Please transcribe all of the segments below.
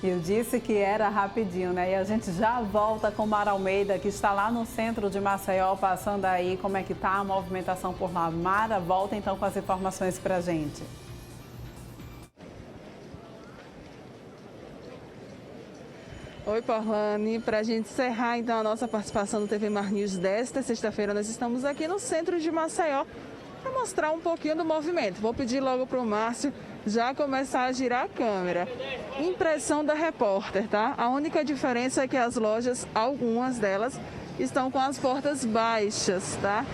Eu disse que era rapidinho, né? E a gente já volta com Mara Almeida, que está lá no centro de Maceió, passando aí como é que tá a movimentação por lá. Mara, volta então com as informações pra gente. Oi, Porlane. Para a gente encerrar então a nossa participação no TV Mar News desta sexta-feira, nós estamos aqui no centro de Maceió para mostrar um pouquinho do movimento. Vou pedir logo para o Márcio já começar a girar a câmera. Impressão da repórter, tá? A única diferença é que as lojas, algumas delas, estão com as portas baixas, tá?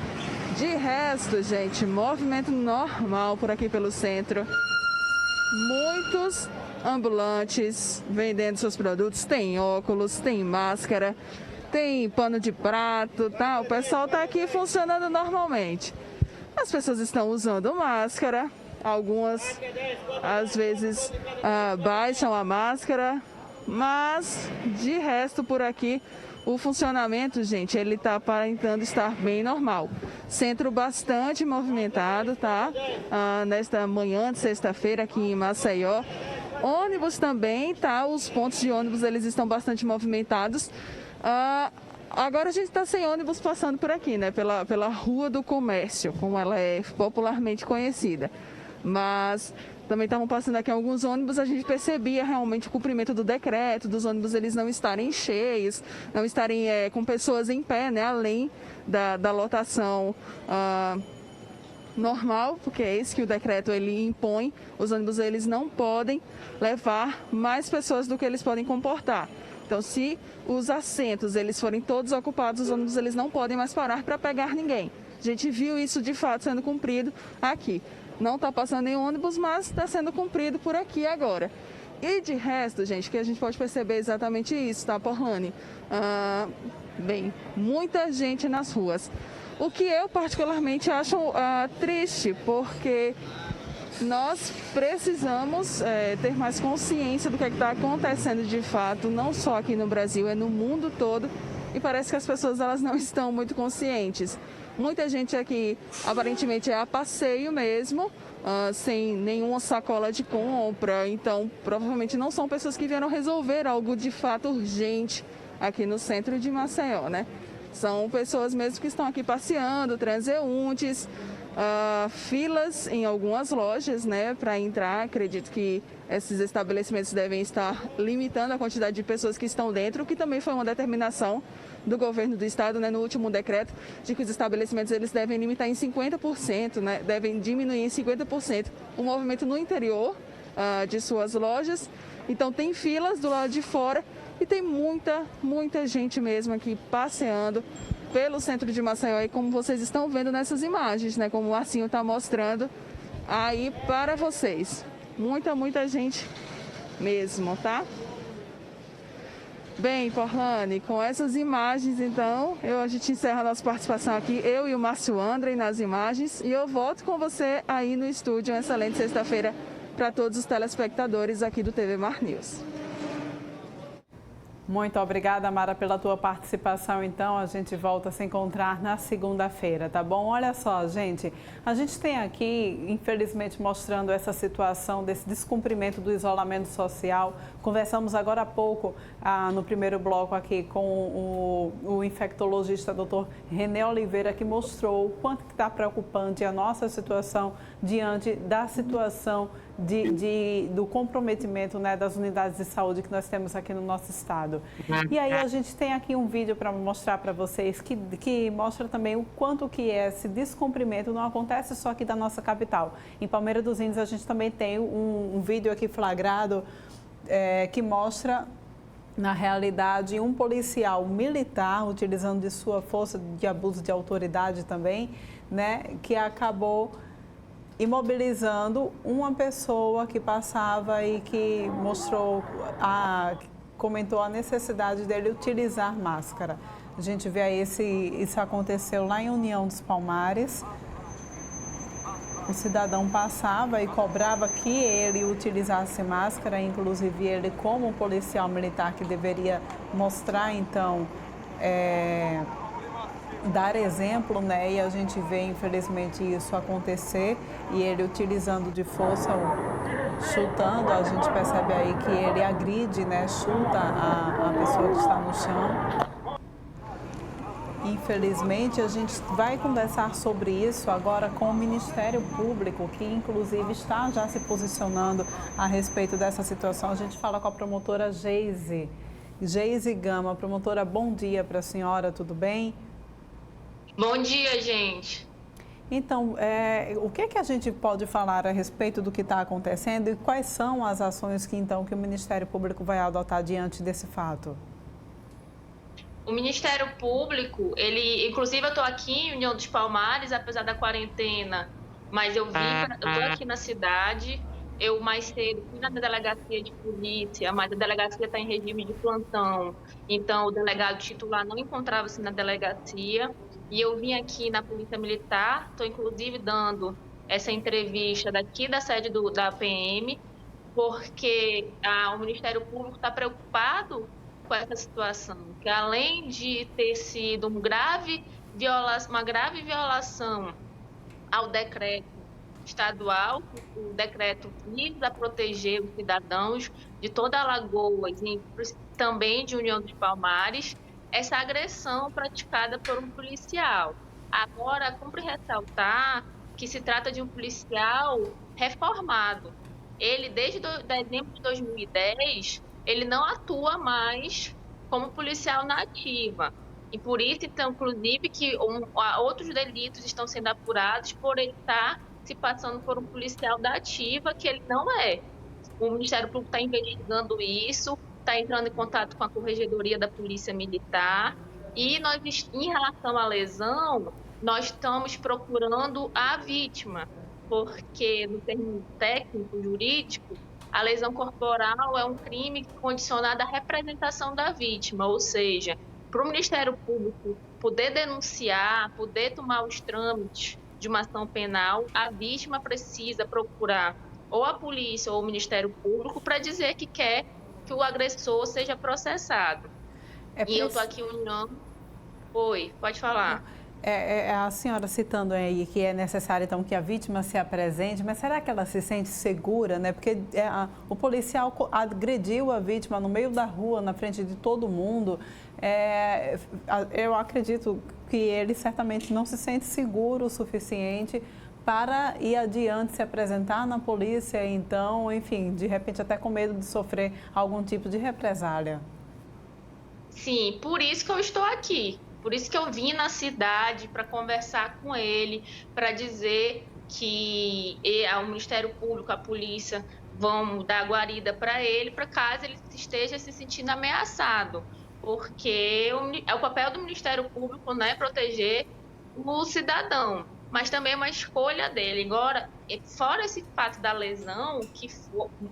De resto, gente, movimento normal por aqui pelo centro. Muitos ambulantes vendendo seus produtos, tem óculos, tem máscara, tem pano de prato, tá? O pessoal tá aqui funcionando normalmente. As pessoas estão usando máscara, algumas às vezes baixam a máscara, mas de resto por aqui o funcionamento, gente, ele tá aparentando estar bem normal. Centro bastante movimentado, tá? Nesta manhã de sexta-feira aqui em Maceió. Ônibus também, tá? Os pontos de ônibus, eles estão bastante movimentados. Agora a gente está sem ônibus passando por aqui, né? Pela Rua do Comércio, como ela é popularmente conhecida. Mas também estavam passando aqui alguns ônibus, a gente percebia realmente o cumprimento do decreto, dos ônibus eles não estarem cheios, não estarem com pessoas em pé, né? Além da lotação normal, porque é isso que o decreto ele impõe. Os ônibus eles não podem levar mais pessoas do que eles podem comportar. Então, se os assentos eles forem todos ocupados, os ônibus eles não podem mais parar para pegar ninguém. A gente viu isso de fato sendo cumprido aqui. Não está passando em ônibus, mas está sendo cumprido por aqui agora. E de resto, gente, que a gente pode perceber exatamente isso, tá, Porlane? Bem, muita gente nas ruas. O que eu particularmente acho triste, porque nós precisamos ter mais consciência do que está acontecendo de fato, não só aqui no Brasil, é no mundo todo, e parece que as pessoas elas não estão muito conscientes. Muita gente aqui aparentemente é a passeio mesmo, sem nenhuma sacola de compra, então provavelmente não são pessoas que vieram resolver algo de fato urgente aqui no centro de Maceió, né? São pessoas mesmo que estão aqui passeando, transeuntes, filas em algumas lojas, né, para entrar. Acredito que esses estabelecimentos devem estar limitando a quantidade de pessoas que estão dentro, que também foi uma determinação do governo do estado, né, no último decreto, de que os estabelecimentos eles devem limitar em 50%, né, devem diminuir em 50% o movimento no interior de suas lojas. Então tem filas do lado de fora e tem muita gente mesmo aqui passeando pelo centro de Maceió, e como vocês estão vendo nessas imagens, né, como o Marcinho está mostrando aí para vocês. Muita gente mesmo, tá? Bem, Porlane, com essas imagens, então, a gente encerra a nossa participação aqui, eu e o Márcio André nas imagens, e eu volto com você aí no estúdio. Uma excelente sexta-feira para todos os telespectadores aqui do TV Mar News. Muito obrigada, Mara, pela tua participação. Então, a gente volta a se encontrar na segunda-feira, tá bom? Olha só, gente, a gente tem aqui, infelizmente, mostrando essa situação desse descumprimento do isolamento social. Conversamos agora há pouco, no primeiro bloco aqui, com o infectologista Dr. René Oliveira, que mostrou o quanto está preocupante a nossa situação diante da situação do comprometimento, né, das unidades de saúde que nós temos aqui no nosso estado. E aí a gente tem aqui um vídeo para mostrar para vocês que mostra também o quanto que esse descumprimento não acontece só aqui da nossa capital. Em Palmeira dos Índios a gente também tem um vídeo aqui flagrado que mostra, na realidade, um policial militar utilizando de sua força de abuso de autoridade também, né, que acabou imobilizando uma pessoa que passava e que comentou a necessidade dele utilizar máscara. A gente vê aí isso aconteceu lá em União dos Palmares. O cidadão passava e cobrava que ele utilizasse máscara, inclusive ele, como policial militar que deveria mostrar, então, dar exemplo, né? E a gente vê, infelizmente, isso acontecer e ele utilizando de força chutando, a gente percebe aí que ele agride, né, chuta a pessoa que está no chão. Infelizmente, a gente vai conversar sobre isso agora com o Ministério Público, que inclusive está já se posicionando a respeito dessa situação. A gente fala com a promotora Geise Gama. Promotora, bom dia para a senhora, tudo bem? Bom dia, gente. Então, o que a gente pode falar a respeito do que está acontecendo e quais são as ações que o Ministério Público vai adotar diante desse fato? O Ministério Público, inclusive eu estou aqui em União dos Palmares, apesar da quarentena, mas eu estou aqui na cidade. Eu mais cedo fui na delegacia de polícia, mas a delegacia está em regime de plantão, então o delegado titular não encontrava-se na delegacia. E eu vim aqui na Polícia Militar, estou inclusive dando essa entrevista daqui da sede da PM, porque o Ministério Público está preocupado com essa situação, que além de ter sido uma grave violação ao decreto estadual, o decreto visa proteger os cidadãos de toda Alagoas e também de União dos Palmares, essa agressão praticada por um policial. Agora, cumpre ressaltar que se trata de um policial reformado. Ele, desde dezembro de 2010, ele não atua mais como policial na ativa. E por isso, então, inclusive, que outros delitos estão sendo apurados por ele estar se passando por um policial da ativa, que ele não é. O Ministério Público está investigando isso, está entrando em contato com a Corregedoria da Polícia Militar. E nós, em relação à lesão, nós estamos procurando a vítima, porque no termo técnico, jurídico, a lesão corporal é um crime condicionado à representação da vítima, ou seja, para o Ministério Público poder denunciar, poder tomar os trâmites de uma ação penal, a vítima precisa procurar ou a polícia ou o Ministério Público para dizer que quer que o agressor seja processado. Eu estou aqui unindo... Oi, pode falar. A senhora citando aí que é necessário, então, que a vítima se apresente, mas será que ela se sente segura, né? Porque o policial agrediu a vítima no meio da rua, na frente de todo mundo. Eu acredito que ele certamente não se sente seguro o suficiente para ir adiante, se apresentar na polícia, então, enfim, de repente até com medo de sofrer algum tipo de represália. Sim, por isso que eu estou aqui. Por isso que eu vim na cidade para conversar com ele, para dizer que o Ministério Público, a polícia, vão dar guarida para ele, para caso ele esteja se sentindo ameaçado. Porque é o papel do Ministério Público, né, proteger o cidadão, mas também é uma escolha dele. Agora, fora esse fato da lesão, que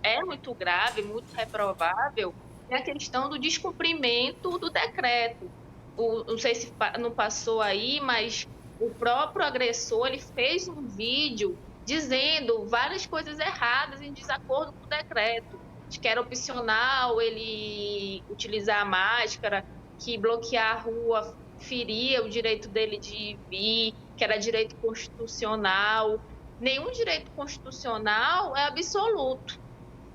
é muito grave, muito reprovável, é a questão do descumprimento do decreto. Não sei se não passou aí, mas o próprio agressor ele fez um vídeo dizendo várias coisas erradas em desacordo com o decreto, de que era opcional ele utilizar a máscara, que bloquear a rua feria o direito dele de vir, que era direito constitucional. Nenhum direito constitucional é absoluto.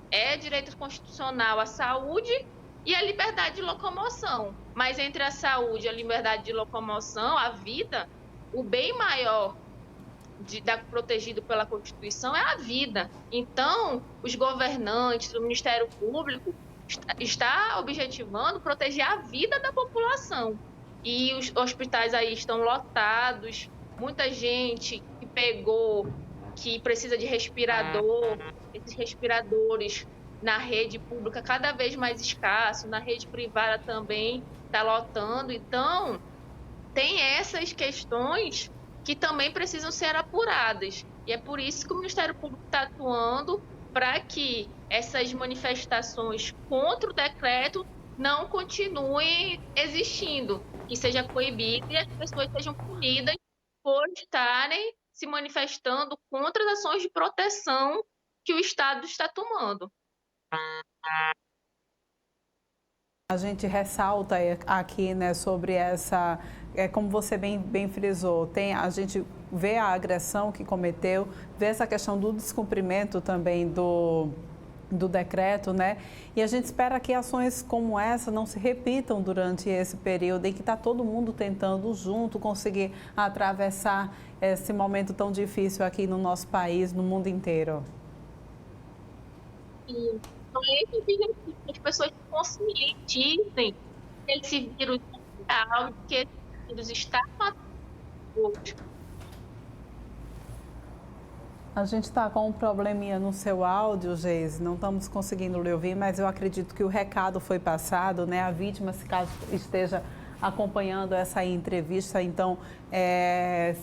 É direito constitucional a saúde e a liberdade de locomoção. Mas entre a saúde e a liberdade de locomoção, a vida, o bem maior protegido pela Constituição é a vida. Então, os governantes, o Ministério Público está objetivando proteger a vida da população. E os hospitais aí estão lotados, muita gente que precisa de respirador, esses respiradores na rede pública cada vez mais escasso, na rede privada também está lotando. Então, tem essas questões que também precisam ser apuradas. E é por isso que o Ministério Público está atuando para que essas manifestações contra o decreto não continuem existindo, que seja coibido e as pessoas sejam punidas por estarem se manifestando contra as ações de proteção que o Estado está tomando. A gente ressalta aqui, né, sobre essa, como você bem frisou, a gente vê a agressão que cometeu, vê essa questão do descumprimento também do decreto, né? E a gente espera que ações como essa não se repitam durante esse período em que está todo mundo tentando junto conseguir atravessar esse momento tão difícil aqui no nosso país, no mundo inteiro. Sim. Então, esse objetivo, que as pessoas se conscientizem que esse vírus é real, que esse vírus está matando outros. A gente está com um probleminha no seu áudio, Geise, não estamos conseguindo lhe ouvir, mas eu acredito que o recado foi passado, né? A vítima, se caso esteja acompanhando essa entrevista, então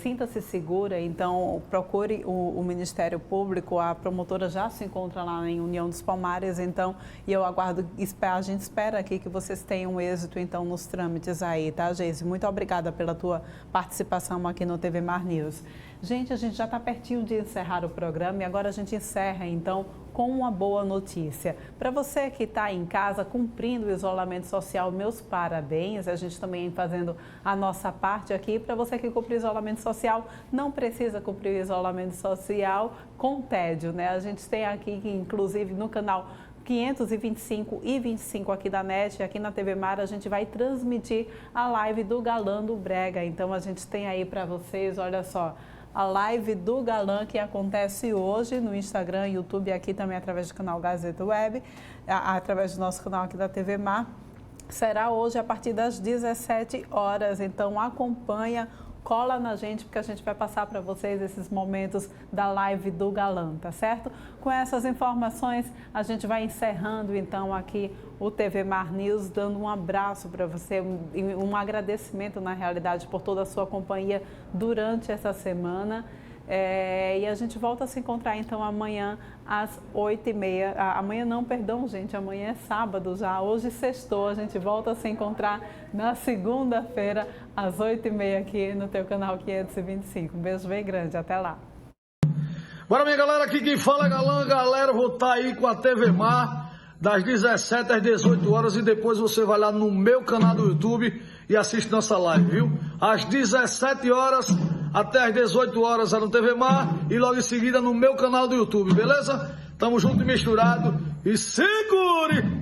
sinta-se segura, então procure o Ministério Público, a promotora já se encontra lá em União dos Palmares, então, e eu aguardo, a gente espera aqui que vocês tenham êxito, então, nos trâmites aí, tá, Geise? Muito obrigada pela tua participação aqui no TV Mar News. Gente, a gente já está pertinho de encerrar o programa e agora a gente encerra, então, com uma boa notícia. Para você que está em casa cumprindo o isolamento social, meus parabéns. A gente também fazendo a nossa parte aqui. Para você que cumpre o isolamento social, não precisa cumprir o isolamento social com tédio, né? A gente tem aqui, inclusive, no canal 525 e 25 aqui da NET, aqui na TV Mar, a gente vai transmitir a live do Galã do Brega. Então, a gente tem aí para vocês, olha só, a live do Galã que acontece hoje no Instagram, YouTube, aqui também através do canal Gazeta Web, através do nosso canal aqui da TV Mar. Será hoje a partir das 17 horas, então acompanha, cola na gente, porque a gente vai passar para vocês esses momentos da live do Galã, tá certo? Com essas informações, a gente vai encerrando então aqui o TV Mar News, dando um abraço para você, um agradecimento na realidade por toda a sua companhia durante essa semana. E a gente volta a se encontrar então amanhã às 8h30. Amanhã não, perdão, gente, amanhã é sábado já, hoje sextou, a gente volta a se encontrar na segunda-feira às 8h30 aqui no teu canal 525. Um beijo bem grande, até lá. Bora, minha galera, aqui quem fala é Galã, galera, vou estar aí com a TV Mar das 17 às 18 horas e depois você vai lá no meu canal do YouTube e assiste nossa live, viu? Às 17 horas até às 18 horas no TV Mar e logo em seguida no meu canal do YouTube, beleza? Tamo junto e misturado e segure!